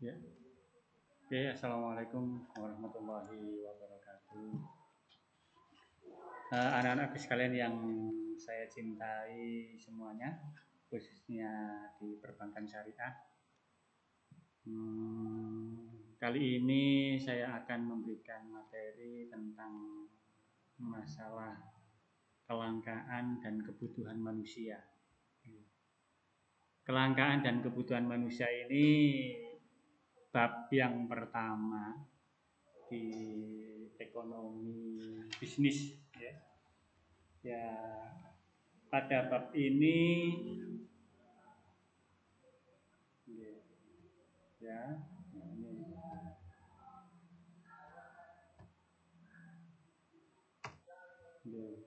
Ya, oke. Assalamualaikum warahmatullahi wabarakatuh. Anak-anak sekalian yang saya cintai semuanya, khususnya di perbankan syariah. Kali ini saya akan memberikan materi tentang masalah kelangkaan dan kebutuhan manusia. Kelangkaan dan kebutuhan manusia ini bab yang pertama di ekonomi bisnis, ya. Ya, pada bab ini ya, ini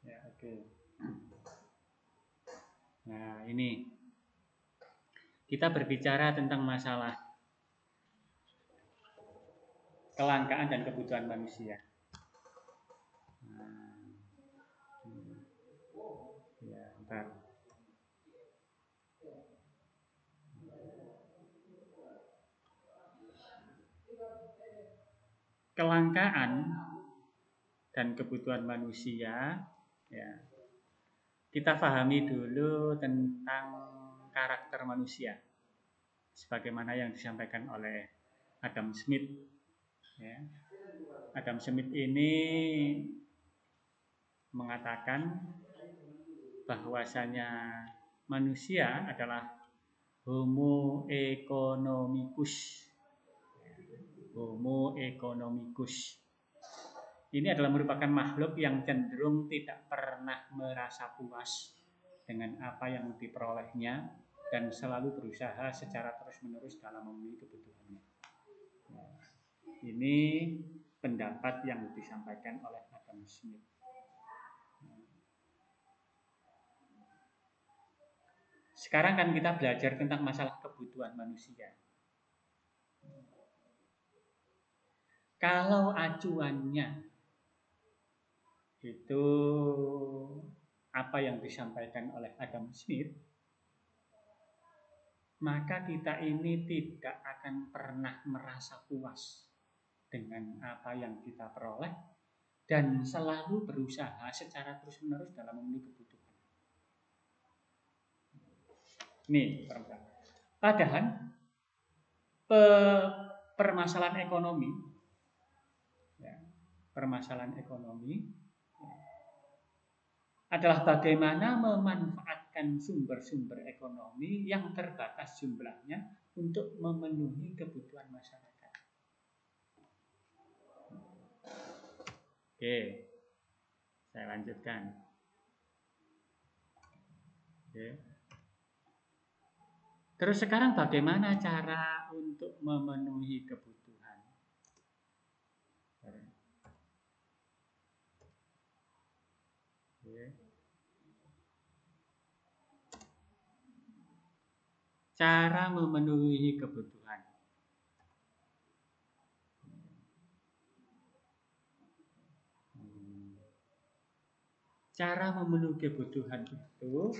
ya, oke. Nah, ini kita berbicara tentang masalah kelangkaan dan kebutuhan manusia. Ya, bentar. Kelangkaan dan kebutuhan manusia, ya. Kita pahami dulu tentang karakter manusia, sebagaimana yang disampaikan oleh Adam Smith. Ya. Adam Smith ini mengatakan bahwasanya manusia adalah Homo economicus. Homo economicus. Ini adalah merupakan makhluk yang cenderung tidak pernah merasa puas dengan apa yang diperolehnya dan selalu berusaha secara terus-menerus dalam memenuhi kebutuhannya. Ini pendapat yang disampaikan oleh Adam Smith. Sekarang kan kita belajar tentang masalah kebutuhan manusia. Kalau acuannya itu apa yang disampaikan oleh Adam Smith, maka kita ini tidak akan pernah merasa puas dengan apa yang kita peroleh dan selalu berusaha secara terus-menerus dalam memenuhi kebutuhan. Nih, padahal permasalahan ekonomi, ya, permasalahan ekonomi adalah bagaimana memanfaatkan sumber-sumber ekonomi yang terbatas jumlahnya untuk memenuhi kebutuhan masyarakat. Oke, saya lanjutkan. Oke. Terus sekarang bagaimana cara untuk memenuhi kebutuhan? Oke. Cara memenuhi kebutuhan. Cara memenuhi kebutuhan itu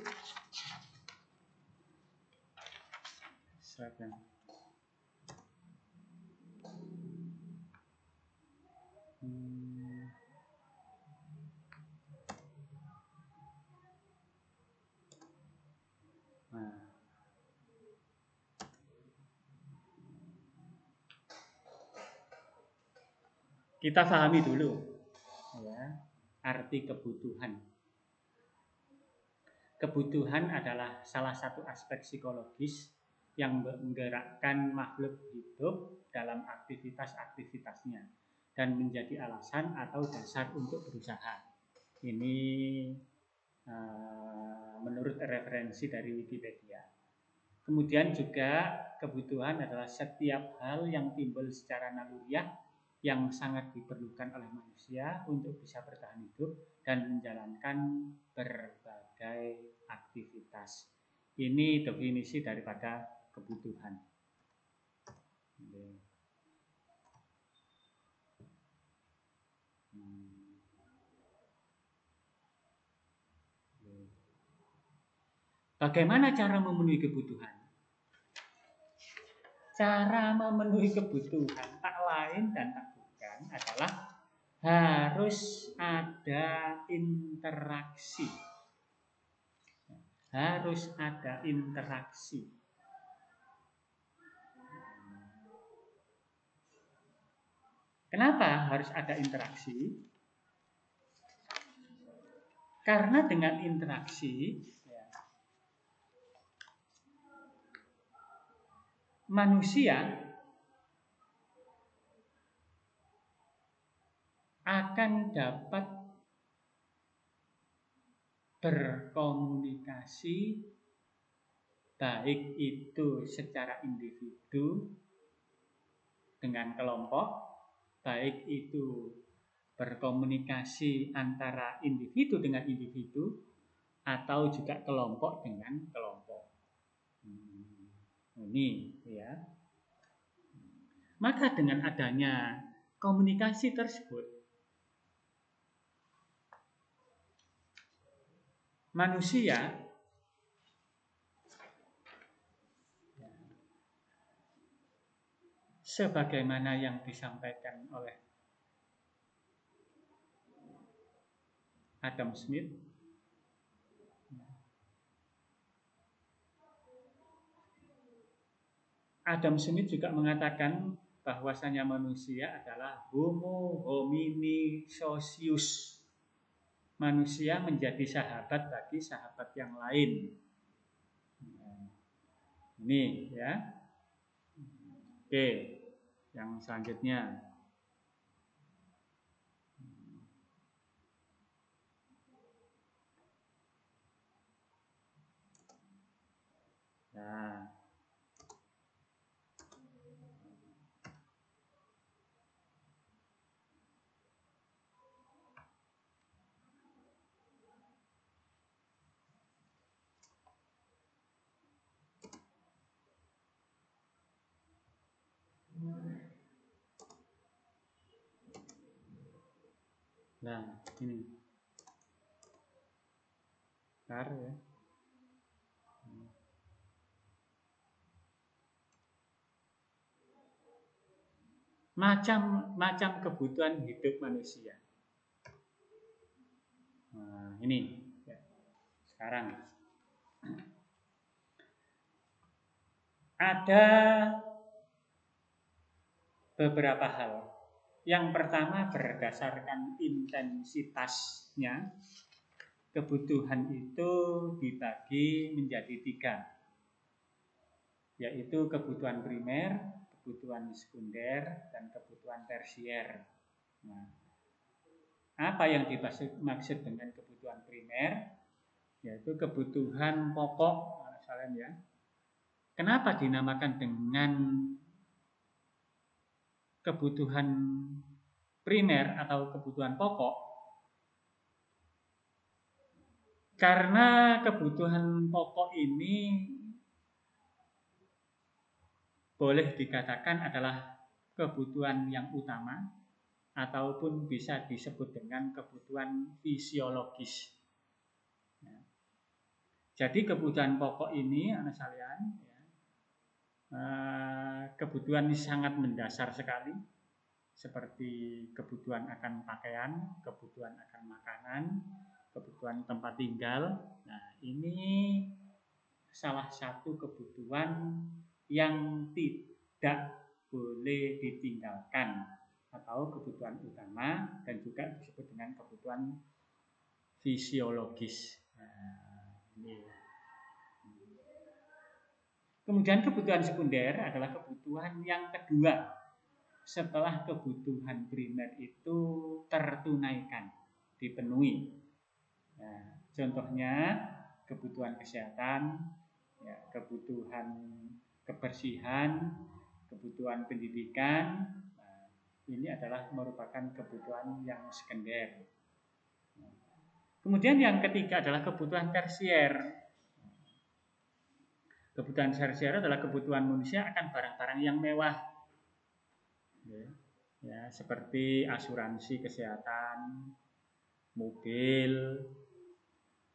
kita pahami dulu, ya, arti kebutuhan. Kebutuhan adalah salah satu aspek psikologis yang menggerakkan makhluk hidup dalam aktivitas-aktivitasnya dan menjadi alasan atau dasar untuk berusaha. Ini menurut referensi dari Wikipedia. Kemudian juga kebutuhan adalah setiap hal yang timbul secara naluriah yang sangat diperlukan oleh manusia untuk bisa bertahan hidup dan menjalankan berbagai aktivitas. Ini definisi daripada kebutuhan. Bagaimana cara memenuhi kebutuhan? cara memenuhi kebutuhan tak lain dan tak bukan adalah harus ada interaksi. Harus ada interaksi. Kenapa harus ada interaksi? Karena dengan interaksi manusia akan dapat berkomunikasi, baik itu secara individu dengan kelompok, baik itu berkomunikasi antara individu dengan individu, atau juga kelompok dengan kelompok. Ini ya. Maka dengan adanya komunikasi tersebut, manusia sebagaimana yang disampaikan oleh Adam Smith, Adam Smith juga mengatakan bahwasanya manusia adalah homo homini socius. Manusia menjadi sahabat bagi sahabat yang lain. Ini ya. Oke, yang selanjutnya. Nah, ini. Bentar ya. Macam-macam kebutuhan hidup manusia. Nah, ini ya. Sekarang ada beberapa hal. Yang pertama berdasarkan intensitasnya, kebutuhan itu dibagi menjadi 3, yaitu kebutuhan primer, kebutuhan sekunder, dan kebutuhan tersier. Nah, apa yang dimaksud dengan kebutuhan primer? Yaitu kebutuhan pokok, ya. Kenapa dinamakan dengan kebutuhan primer atau kebutuhan pokok? Karena kebutuhan pokok ini boleh dikatakan adalah kebutuhan yang utama ataupun bisa disebut dengan kebutuhan fisiologis. Jadi kebutuhan pokok ini, anak sekalian, kebutuhan ini sangat mendasar sekali, seperti kebutuhan akan pakaian, kebutuhan akan makanan, kebutuhan tempat tinggal. Nah, ini salah satu kebutuhan yang tidak boleh ditinggalkan atau kebutuhan utama dan juga disebut dengan kebutuhan fisiologis. Nah, ini. Kemudian kebutuhan sekunder adalah kebutuhan yang kedua setelah kebutuhan primer itu tertunaikan, dipenuhi. Nah, contohnya kebutuhan kesehatan, ya, kebutuhan kebersihan, kebutuhan pendidikan. Nah, ini adalah merupakan kebutuhan yang sekunder. Kemudian yang ketiga adalah kebutuhan tersier. Kebutuhan tersier adalah kebutuhan manusia akan barang-barang yang mewah, ya, seperti asuransi kesehatan, mobil,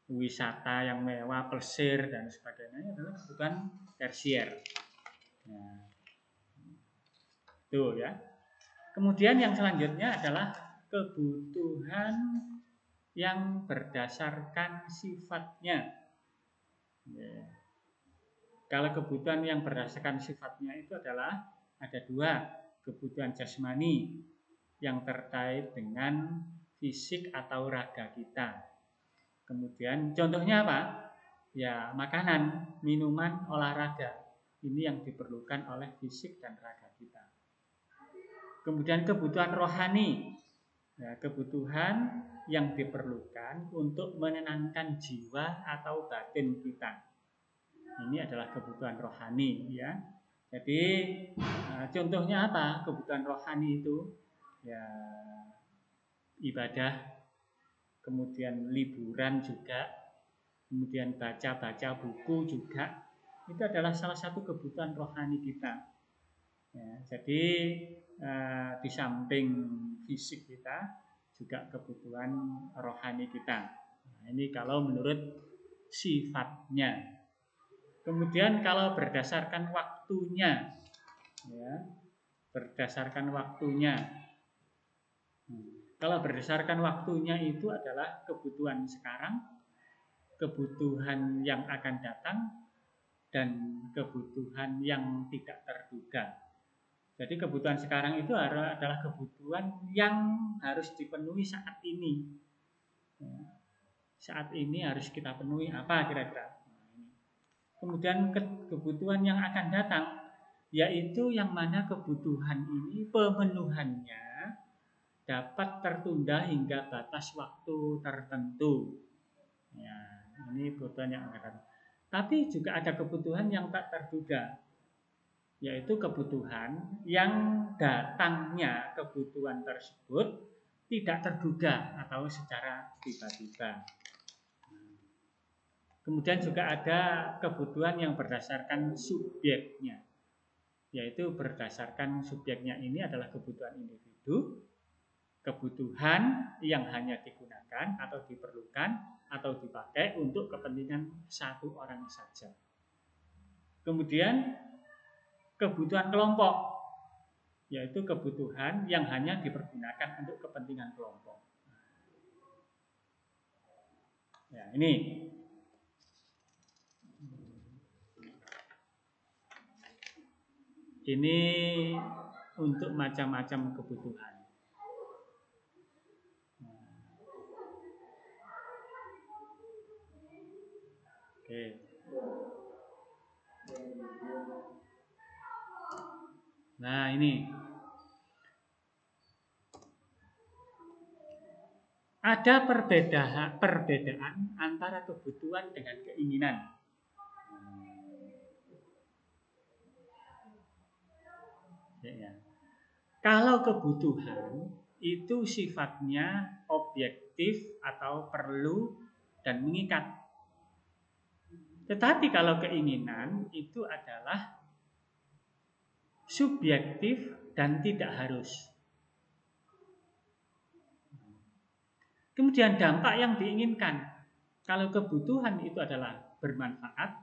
wisata yang mewah, plesir dan sebagainya adalah kebutuhan tersier. Nah, Itu ya. Kemudian yang selanjutnya adalah kebutuhan yang berdasarkan sifatnya. Ya. Kalau kebutuhan yang berdasarkan sifatnya itu adalah ada dua, kebutuhan jasmani yang terkait dengan fisik atau raga kita. Kemudian contohnya apa? Ya makanan, minuman, olahraga. Ini yang diperlukan oleh fisik dan raga kita. Kemudian kebutuhan rohani. Ya, kebutuhan yang diperlukan untuk menenangkan jiwa atau batin kita. Ini adalah kebutuhan rohani ya. Jadi contohnya apa? Kebutuhan rohani itu ya ibadah, kemudian liburan juga, kemudian baca-baca buku juga. Itu adalah salah satu kebutuhan rohani kita. Ya, jadi di samping fisik kita juga kebutuhan rohani kita. Nah, ini kalau menurut sifatnya. Kemudian kalau berdasarkan waktunya, ya, berdasarkan waktunya. Kalau berdasarkan waktunya itu adalah kebutuhan sekarang, kebutuhan yang akan datang, dan kebutuhan yang tidak terduga. Jadi kebutuhan sekarang itu adalah kebutuhan yang harus dipenuhi saat ini. Saat ini harus kita penuhi apa kira-kira? Kemudian kebutuhan yang akan datang, yaitu yang mana kebutuhan ini pemenuhannya dapat tertunda hingga batas waktu tertentu. Ya, ini kebutuhan yang akan datang. Tapi juga ada kebutuhan yang tak terduga, yaitu kebutuhan yang datangnya kebutuhan tersebut tidak terduga atau secara tiba-tiba. Kemudian juga ada kebutuhan yang berdasarkan subjeknya, yaitu berdasarkan subjeknya ini adalah kebutuhan individu, kebutuhan yang hanya digunakan atau diperlukan atau dipakai untuk kepentingan satu orang saja. Kemudian kebutuhan kelompok, yaitu kebutuhan yang hanya dipergunakan untuk kepentingan kelompok. Ya, ini. Ini untuk macam-macam kebutuhan. Oke. Nah, ini. Ada perbedaan antara kebutuhan dengan keinginan. Ya. Kalau kebutuhan itu sifatnya objektif atau perlu dan mengikat. Tetapi kalau keinginan itu adalah subjektif dan tidak harus. Kemudian dampak yang diinginkan. Kalau kebutuhan itu adalah bermanfaat,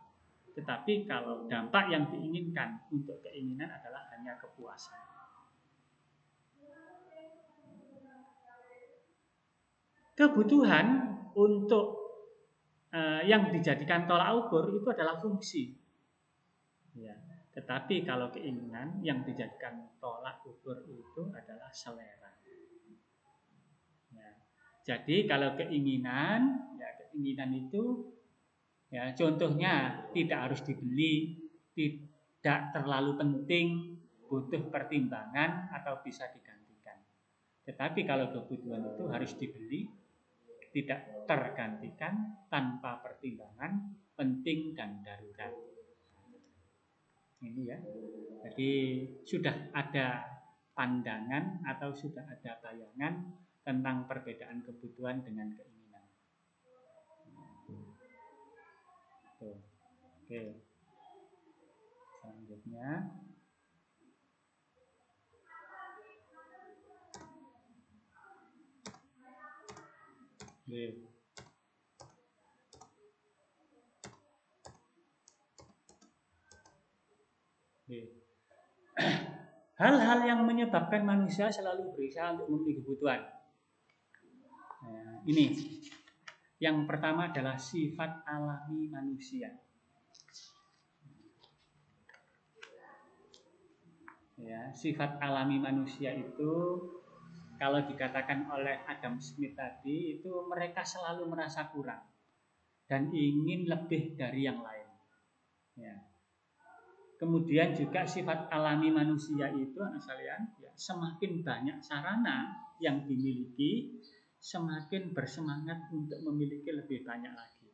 tetapi kalau dampak yang diinginkan untuk keinginan adalah hanya kepuasan. Kebutuhan untuk yang dijadikan tolak ukur itu adalah fungsi. Ya. Tetapi kalau keinginan yang dijadikan tolak ukur itu adalah selera. Ya. Jadi kalau keinginan, ya keinginan itu, ya contohnya tidak harus dibeli, tidak terlalu penting, butuh pertimbangan atau bisa digantikan. Tetapi kalau kebutuhan itu harus dibeli, tidak tergantikan, tanpa pertimbangan, penting dan darurat. Ini ya. Jadi sudah ada pandangan atau sudah ada bayangan tentang perbedaan kebutuhan dengan keinginan. Tuh. Oke. Selanjutnya. Oke. Hal-hal yang menyebabkan manusia selalu berusaha untuk memenuhi kebutuhan. Nah, ini yang pertama adalah sifat alami manusia. Ya, sifat alami manusia itu kalau dikatakan oleh Adam Smith tadi, itu mereka selalu merasa kurang dan ingin lebih dari yang lain. Ya. Kemudian juga sifat alami manusia itu, anak sekalian, ya, semakin banyak sarana yang dimiliki, semakin bersemangat untuk memiliki lebih banyak lagi.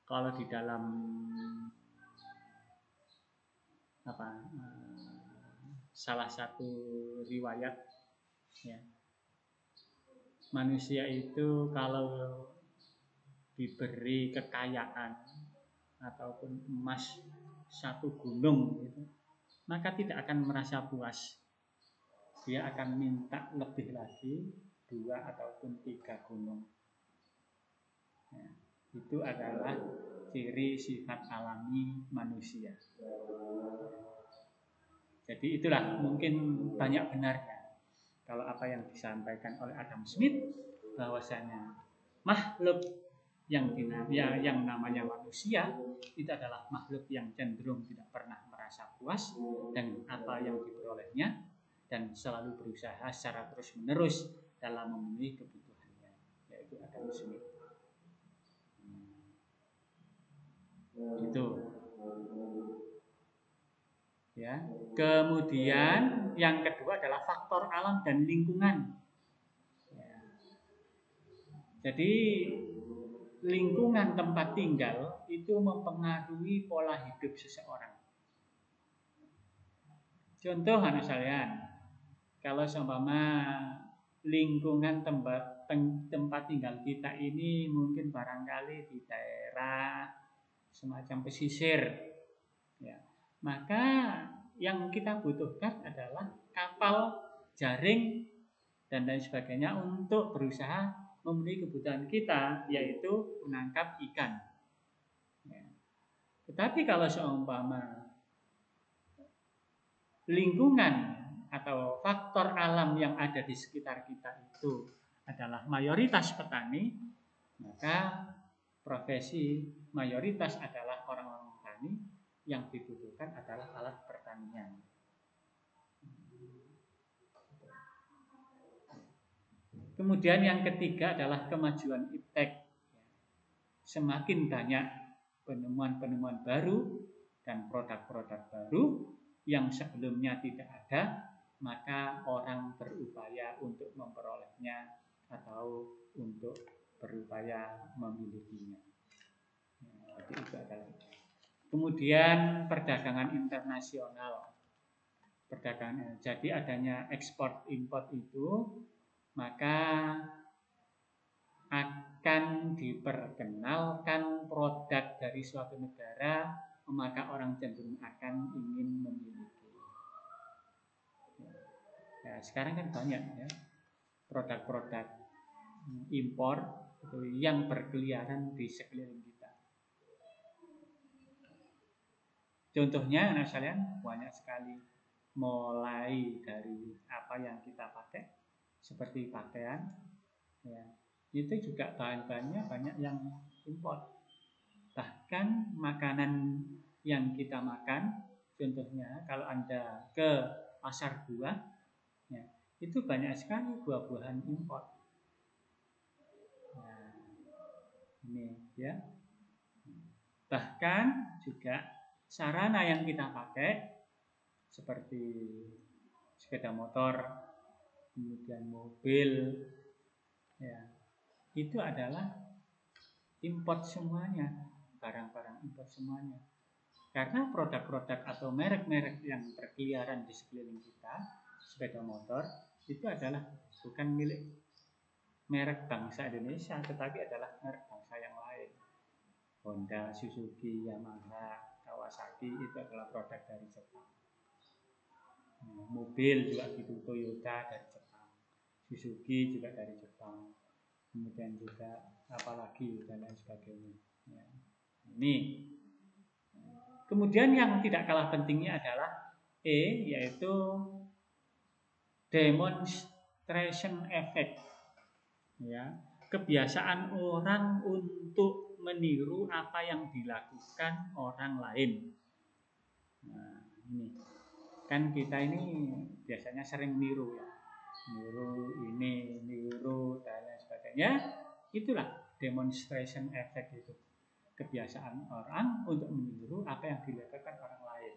Kalau di dalam salah satu riwayat, ya, manusia itu kalau diberi kekayaan ataupun emas satu gunung gitu, maka tidak akan merasa puas. Dia akan minta lebih lagi 2 ataupun 3 gunung. Ya, itu adalah ciri sifat alami manusia. Jadi itulah mungkin banyak benarnya kalau apa yang disampaikan oleh Adam Smith, bahwasanya makhluk yang namanya manusia itu adalah makhluk yang cenderung tidak pernah merasa puas dengan apa yang diperolehnya dan selalu berusaha secara terus-menerus dalam memenuhi kebutuhannya, yaitu Adam Smith. Itu. Ya. Kemudian yang kedua adalah faktor alam dan lingkungan. Ya. Jadi lingkungan tempat tinggal itu mempengaruhi pola hidup seseorang. Contoh anak sekalian, kalau seumpama lingkungan tempat tinggal kita ini mungkin barangkali di daerah semacam pesisir, ya, maka yang kita butuhkan adalah kapal, jaring, dan lain sebagainya untuk berusaha memenuhi kebutuhan kita, yaitu menangkap ikan. Ya. Tetapi kalau seumpama lingkungan atau faktor alam yang ada di sekitar kita itu adalah mayoritas petani, maka profesi mayoritas adalah orang-orang petani, yang dibutuhkan adalah alat pertanian. Kemudian yang ketiga adalah kemajuan iptek. Semakin banyak penemuan-penemuan baru dan produk-produk baru yang sebelumnya tidak ada, maka orang berupaya untuk memperolehnya atau untuk berupaya memilikinya. Jadi itu adalah. Kemudian perdagangan internasional. Jadi adanya ekspor impor itu, maka akan diperkenalkan produk dari suatu negara, maka orang cenderung akan ingin memiliki. Ya, sekarang kan banyak ya produk-produk impor yang berkeliaran di sekeliling kita. Contohnya, anak sekalian, banyak sekali, mulai dari apa yang kita pakai, seperti pakaian, ya, itu juga bahan-bahannya banyak yang impor. Bahkan makanan yang kita makan, contohnya kalau Anda ke pasar buah, ya, itu banyak sekali buah-buahan impor. Nah, ini ya. Bahkan juga sarana yang kita pakai seperti sepeda motor, kemudian mobil, ya, itu adalah import semuanya, barang-barang import semuanya. Karena produk-produk atau merek-merek yang berkeliaran di sekeliling kita, sepeda motor, itu adalah bukan milik merek bangsa Indonesia, tetapi adalah merek bangsa yang lain. Honda, Suzuki, Yamaha, Kawasaki itu adalah produk dari Jepang. Mobil juga gitu, Toyota dari Jepang, Suzuki juga dari Jepang, kemudian juga apalagi dan lain sebagainya. Ya. Ini. Kemudian yang tidak kalah pentingnya adalah yaitu demonstration effect, ya, kebiasaan orang untuk meniru apa yang dilakukan orang lain. Nah, ini kan kita ini biasanya sering niru, ya, niru ini, niru dan lain sebagainya. Itulah demonstration effect itu, kebiasaan orang untuk meniru apa yang dilakukan orang lain.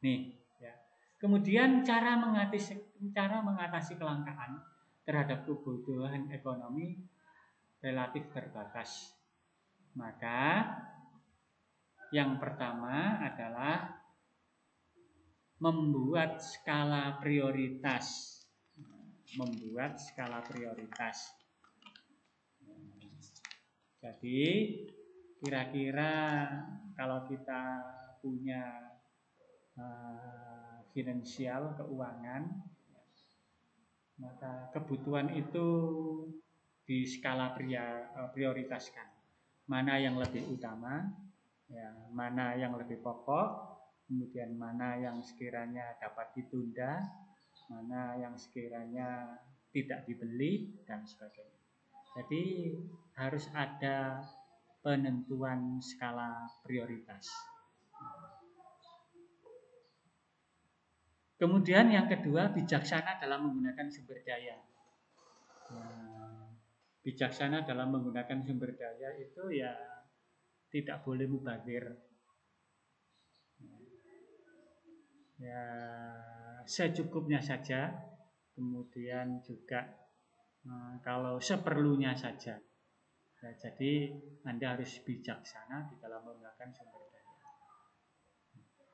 Nih, ya. Kemudian cara mengatasi kelangkaan terhadap kebutuhan ekonomi relatif terbatas. Maka yang pertama adalah membuat skala prioritas. Membuat skala prioritas. Jadi kira-kira kalau kita punya finansial, keuangan, maka kebutuhan itu di skala prioritaskan. Mana yang lebih utama, ya, mana yang lebih pokok, kemudian mana yang sekiranya dapat ditunda, mana yang sekiranya tidak dibeli, dan sebagainya. Jadi harus ada penentuan skala prioritas. Kemudian yang kedua, bijaksana dalam menggunakan sumber daya. Bijaksana dalam menggunakan sumber daya itu ya tidak boleh mubazir. Ya, secukupnya saja. Kemudian juga kalau seperlunya saja. Ya, jadi Anda harus bijaksana di dalam menggunakan sumber daya.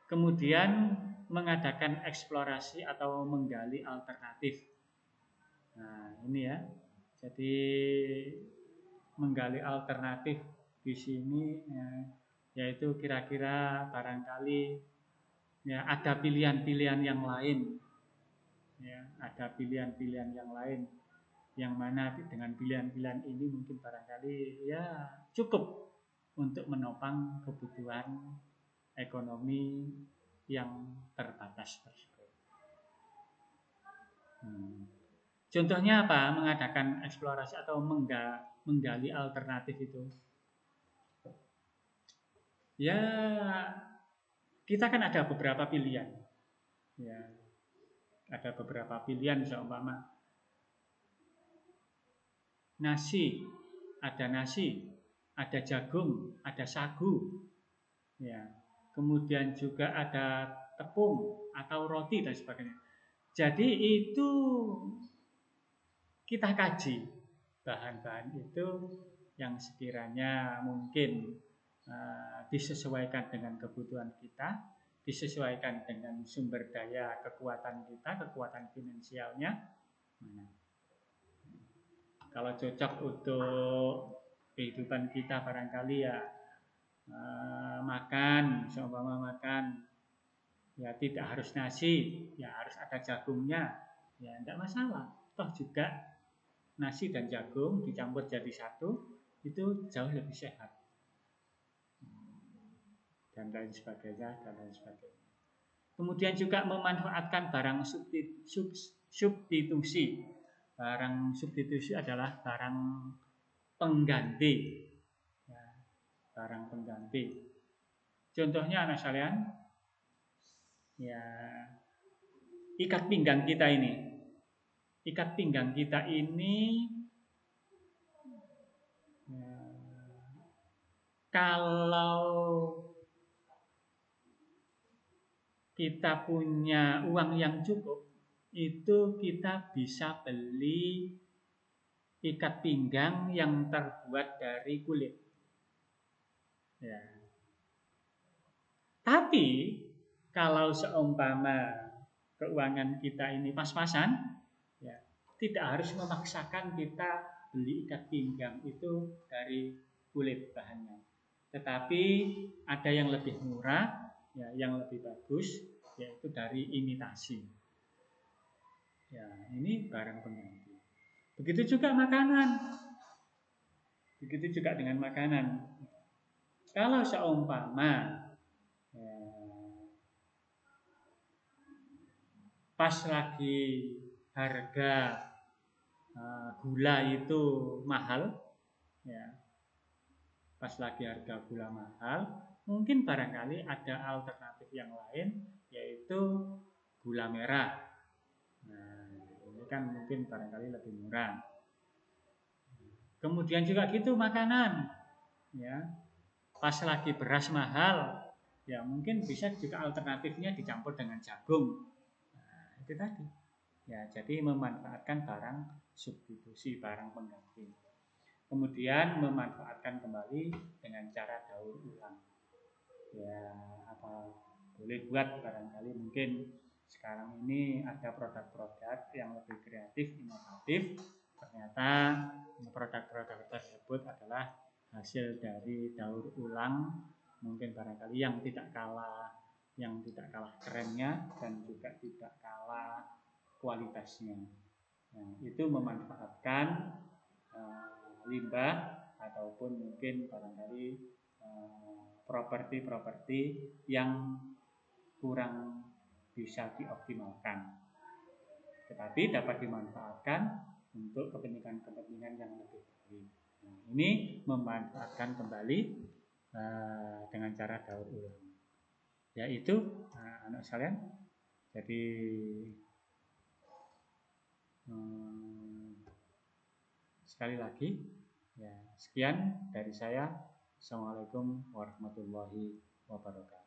Kemudian mengadakan eksplorasi atau menggali alternatif. Nah, ini ya. Jadi menggali alternatif di sini ya, yaitu kira-kira barangkali ya ada pilihan-pilihan yang lain. Ya, ada pilihan-pilihan yang lain yang mana dengan pilihan-pilihan ini mungkin barangkali ya cukup untuk menopang kebutuhan ekonomi yang terbatas tersebut. Contohnya apa? Mengadakan eksplorasi atau menggali alternatif itu. Ya, kita kan ada beberapa pilihan. Ya, ada beberapa pilihan seumpama nasi, ada jagung, ada sagu. Ya. Kemudian juga ada tepung atau roti dan sebagainya. Jadi itu kita kaji bahan-bahan itu yang sekiranya mungkin disesuaikan dengan kebutuhan kita, disesuaikan dengan sumber daya kekuatan kita, kekuatan finansialnya. Kalau cocok untuk kehidupan kita barangkali ya makan, seumpama makan ya tidak harus nasi, ya harus ada jagungnya, ya tidak masalah. Toh juga nasi dan jagung dicampur jadi satu itu jauh lebih sehat dan lain sebagainya. Kemudian juga memanfaatkan barang substitusi. Barang substitusi adalah barang pengganti, ya, barang pengganti. Contohnya anak sekalian, ya ikat pinggang kita ini. Ikat pinggang kita ini kalau kita punya uang yang cukup, itu kita bisa beli ikat pinggang yang terbuat dari kulit. Ya. Tapi kalau seumpama keuangan kita ini pas-pasan, ya, tidak harus memaksakan kita beli ikat pinggang itu dari kulit bahannya. Tetapi ada yang lebih murah, ya, yang lebih bagus, yaitu dari imitasi. Ya, ini barang pengganti. Begitu juga makanan. Begitu juga dengan makanan. Kalau seumpama ya, pas lagi harga gula itu mahal, ya, pas lagi harga gula mahal, mungkin barangkali ada alternatif yang lain, yaitu gula merah. Nah, ini kan mungkin barangkali lebih murah. Kemudian juga gitu makanan, ya, pas lagi beras mahal, ya mungkin bisa juga alternatifnya dicampur dengan jagung. Nah, itu tadi. Ya, jadi memanfaatkan barang substitusi, barang pengganti. Kemudian memanfaatkan kembali dengan cara daur ulang. Ya, apa boleh buat barangkali mungkin sekarang ini ada produk-produk yang lebih kreatif, inovatif. Ternyata produk-produk tersebut adalah hasil dari daur ulang, mungkin barangkali yang tidak kalah kerennya dan juga tidak kalah kualitasnya. Nah, itu memanfaatkan limbah ataupun mungkin barangkali properti-properti yang kurang bisa dioptimalkan, tetapi dapat dimanfaatkan untuk kepentingan-kepentingan yang lebih baik. Nah, ini memanfaatkan kembali dengan cara daur ulang. Yaitu anak sekalian, jadi sekali lagi, ya, sekian dari saya. Assalamualaikum warahmatullahi wabarakatuh.